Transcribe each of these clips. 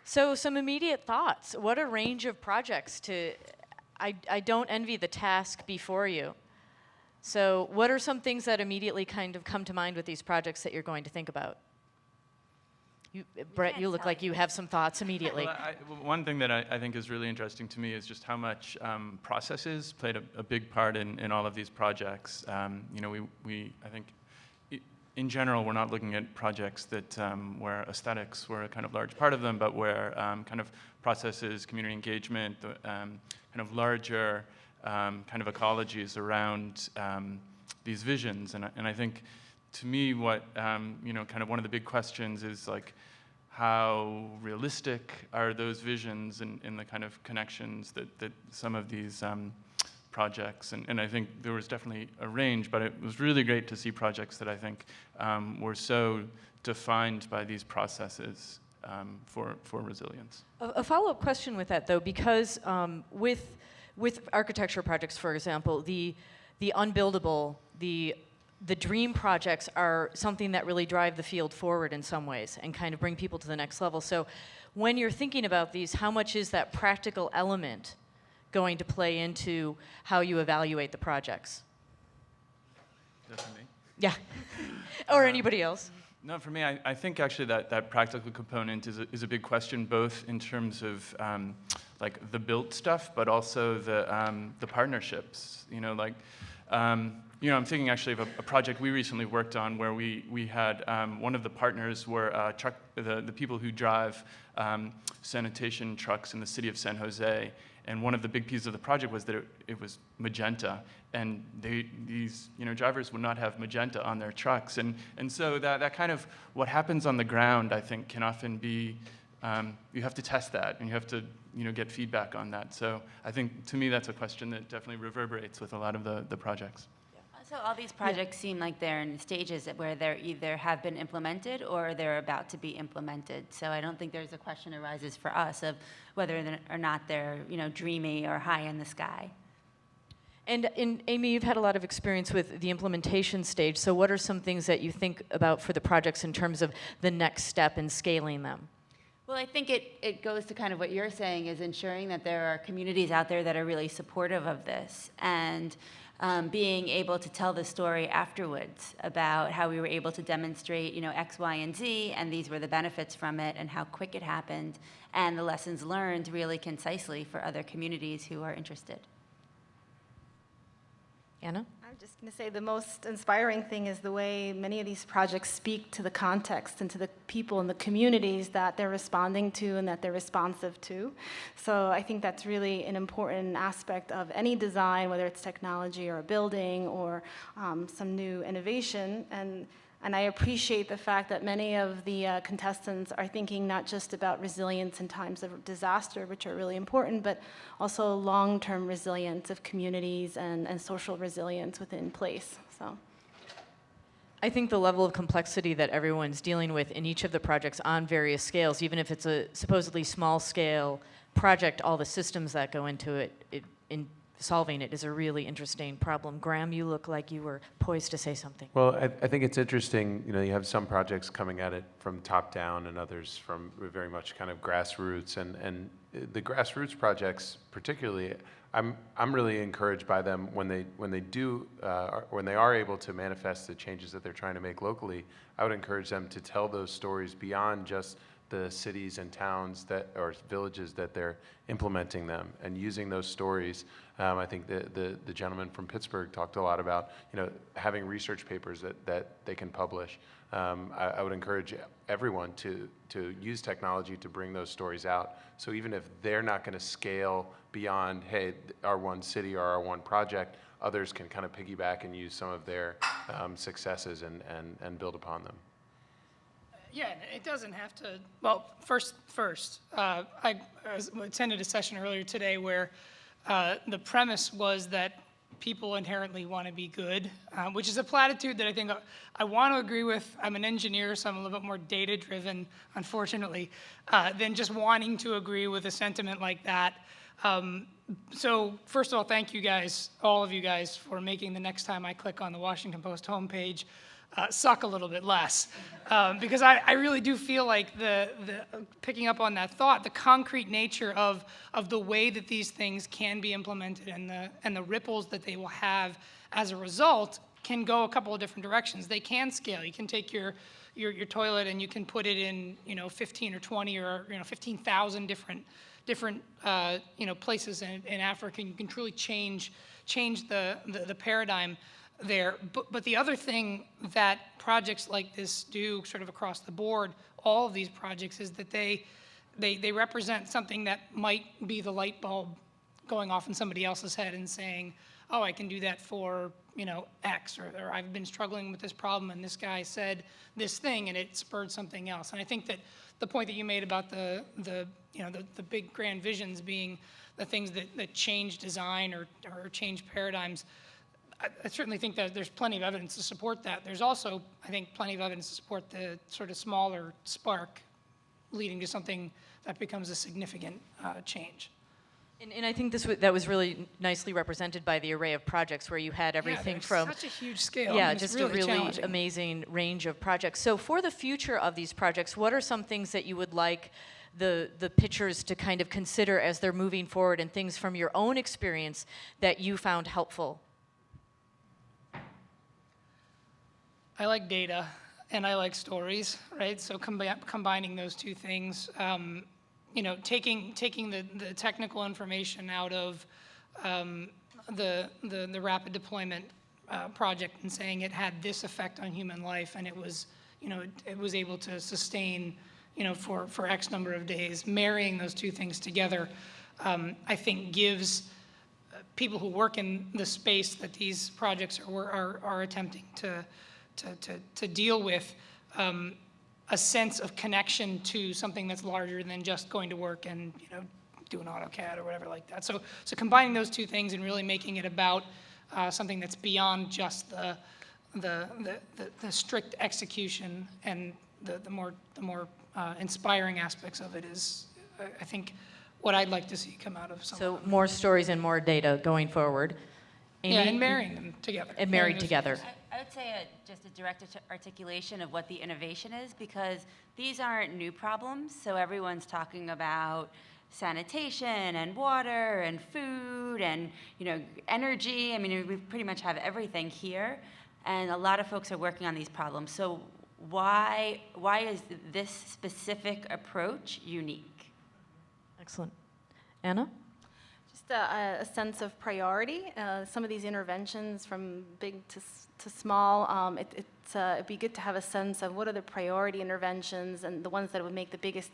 So some immediate thoughts. What a range of projects to, I don't envy the task before you. So what are some things that immediately kind of come to mind with these projects that you're going to think about? Brett, you look like you have some thoughts immediately. Well, one thing that I think is really interesting to me is just how much processes played a big part in all of these projects. You know, I think in general, we're not looking at projects that where aesthetics were a kind of large part of them, but where kind of processes, community engagement, kind of larger kind of ecologies around these visions. And I think, to me, what, you know, kind of one of the big questions is, like, how realistic are those visions and the kind of connections that some of these projects, and I think there was definitely a range, but it was really great to see projects that I think were so defined by these processes for resilience. A follow-up question with that, though, because with architecture projects, for example, the unbuildable, the dream projects are something that really drive the field forward in some ways and kind of bring people to the next level. So when you're thinking about these, how much is that practical element going to play into how you evaluate the projects? Is that for me? Yeah. Or anybody else? No, for me, I think actually that practical component is a big question, both in terms of like the built stuff, but also the partnerships. You know, like, you know, I'm thinking actually of a project we recently worked on where we had one of the partners were the people who drive sanitation trucks in the city of San Jose. And one of the big pieces of the project was that it was magenta, and these you know, drivers would not have magenta on their trucks, and so that kind of what happens on the ground, I think, can often be you have to test that, and you have to, you know, get feedback on that. So I think, to me, that's a question that definitely reverberates with a lot of the projects. So all these projects seem like they're in stages where they're either have been implemented or they're about to be implemented. So I don't think there's a question arises for us of whether or not they're, you know, dreamy or high in the sky. And Amy, you've had a lot of experience with the implementation stage. So what are some things that you think about for the projects in terms of the next step in scaling them? Well, I think it goes to kind of what you're saying, is ensuring that there are communities out there that are really supportive of this, and being able to tell the story afterwards about how we were able to demonstrate, you know, X, Y, and Z, and these were the benefits from it, and how quick it happened, and the lessons learned really concisely for other communities who are interested. Anna? I'm just going to say the most inspiring thing is the way many of these projects speak to the context and to the people and the communities that they're responding to and that they're responsive to. So I think that's really an important aspect of any design, whether it's technology or a building or some new innovation. And I appreciate the fact that many of the contestants are thinking not just about resilience in times of disaster, which are really important, but also long-term resilience of communities and social resilience within place. So, I think the level of complexity that everyone's dealing with in each of the projects on various scales, even if it's a supposedly small-scale project, all the systems that go into it in solving it is a really interesting problem. Graeme, you look like you were poised to say something. Well, I think it's interesting, you know, you have some projects coming at it from top down and others from very much kind of grassroots, and the grassroots projects particularly, I'm really encouraged by them when they are able to manifest the changes that they're trying to make locally. I would encourage them to tell those stories beyond just the cities and towns or villages that they're implementing them, and using those stories. I think the gentleman from Pittsburgh talked a lot about, you know, having research papers that they can publish. I would encourage everyone to use technology to bring those stories out. So even if they're not going to scale beyond, hey, our one city or our one project, others can kind of piggyback and use some of their successes and build upon them. Yeah, it doesn't have to. Well, first, I attended a session earlier today where the premise was that people inherently want to be good, which is a platitude that I think I want to agree with. I'm an engineer, so I'm a little bit more data-driven, unfortunately, than just wanting to agree with a sentiment like that. So first of all, thank you guys, all of you guys, for making the next time I click on the Washington Post homepage suck a little bit less. Because I really do feel like picking up on that thought, the concrete nature of the way that these things can be implemented and the ripples that they will have as a result can go a couple of different directions. They can scale. You can take your toilet and you can put it in 15 or 20 or 15,000 different places in Africa, and you can truly change the paradigm there. But the other thing that projects like this do sort of across the board, all of these projects, is that they represent something that might be the light bulb going off in somebody else's head and saying, oh, I can do that for X, or I've been struggling with this problem and this guy said this thing and it spurred something else. And I think that the point that you made about the big grand visions being the things that change design or change paradigms, I certainly think that there's plenty of evidence to support that. There's also, I think, plenty of evidence to support the sort of smaller spark leading to something that becomes a significant change. And I think that was really nicely represented by the array of projects where you had everything from such a huge scale. Yeah, I mean, just it's really a really challenging. amazing range of projects. So for the future of these projects, what are some things that you would like the pitchers to kind of consider as they're moving forward, and things from your own experience that you found helpful? I like data and I like stories, right? So combining those two things, taking the technical information out of the rapid deployment project and saying it had this effect on human life, and it was able to sustain for X number of days. Marrying those two things together, I think gives people who work in the space that these projects are attempting to deal with a sense of connection to something that's larger than just going to work and do an AutoCAD or whatever like that. So combining those two things and really making it about something that's beyond just the strict execution and the more inspiring aspects of it is, I think, what I'd like to see come out of some So of them. more stories and more data going forward. Amy? Yeah, and marrying them together. And Marrying married those together. things. I would say just a direct articulation of what the innovation is, because these aren't new problems. So everyone's talking about sanitation and water and food and energy. I mean, we pretty much have everything here, and a lot of folks are working on these problems. So why is this specific approach unique? Excellent. Anna? Just a sense of priority. Some of these interventions, from big to small, it'd be good to have a sense of what are the priority interventions and the ones that would make the biggest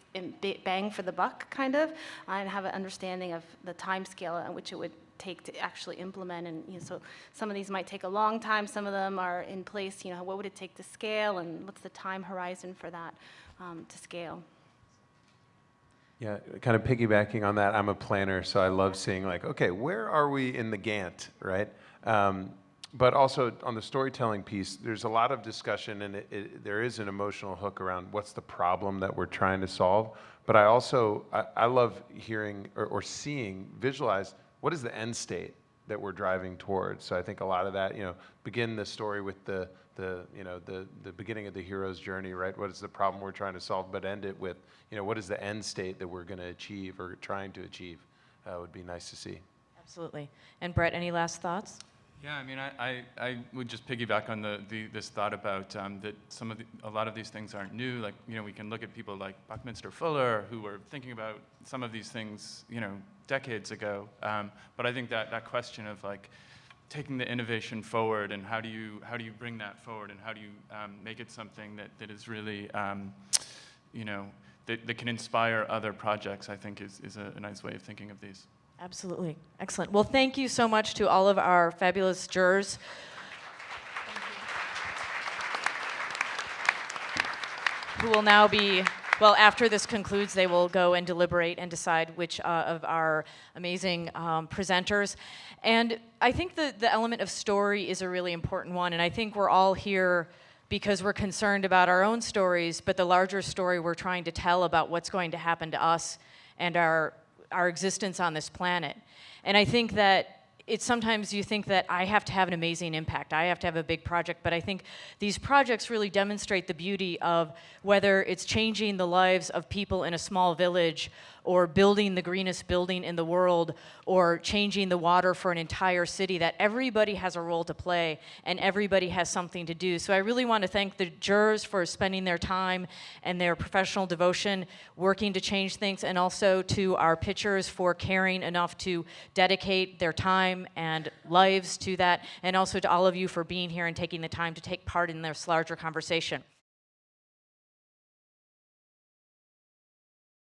bang for the buck, kind of, and have an understanding of the time scale at which it would take to actually implement. And so some of these might take a long time. Some of them are in place. What would it take to scale, and what's the time horizon for that to scale? Yeah, kind of piggybacking on that, I'm a planner, so I love seeing okay, where are we in the Gantt, right? But also on the storytelling piece, there's a lot of discussion, and there is an emotional hook around what's the problem that we're trying to solve. But I love hearing or seeing, visualize, what is the end state that we're driving towards? So I think a lot of that, begin the story with the beginning of the hero's journey, right? What is the problem we're trying to solve? But end it with, what is the end state that we're going to achieve or trying to achieve? Would be nice to see. Absolutely. And Brett, any last thoughts? Yeah, I mean, I would just piggyback on this thought about that a lot of these things aren't new. Like, we can look at people like Buckminster Fuller, who were thinking about some of these things, decades ago. But I think that question of taking the innovation forward, and how do you bring that forward, and how do you make it something that is really, that can inspire other projects, I think is a nice way of thinking of these. Absolutely. Excellent. Well, thank you so much to all of our fabulous jurors. Who will now be, after this concludes, they will go and deliberate and decide which of our amazing presenters. And I think the element of story is a really important one, and I think we're all here because we're concerned about our own stories, but the larger story we're trying to tell about what's going to happen to us and our existence on this planet. And I think that it's sometimes you think that I have to have an amazing impact, I have to have a big project, but I think these projects really demonstrate the beauty of whether it's changing the lives of people in a small village, or building the greenest building in the world, or changing the water for an entire city, that everybody has a role to play and everybody has something to do. So I really want to thank the jurors for spending their time and their professional devotion working to change things, and also to our pitchers for caring enough to dedicate their time and lives to that, and also to all of you for being here and taking the time to take part in this larger conversation.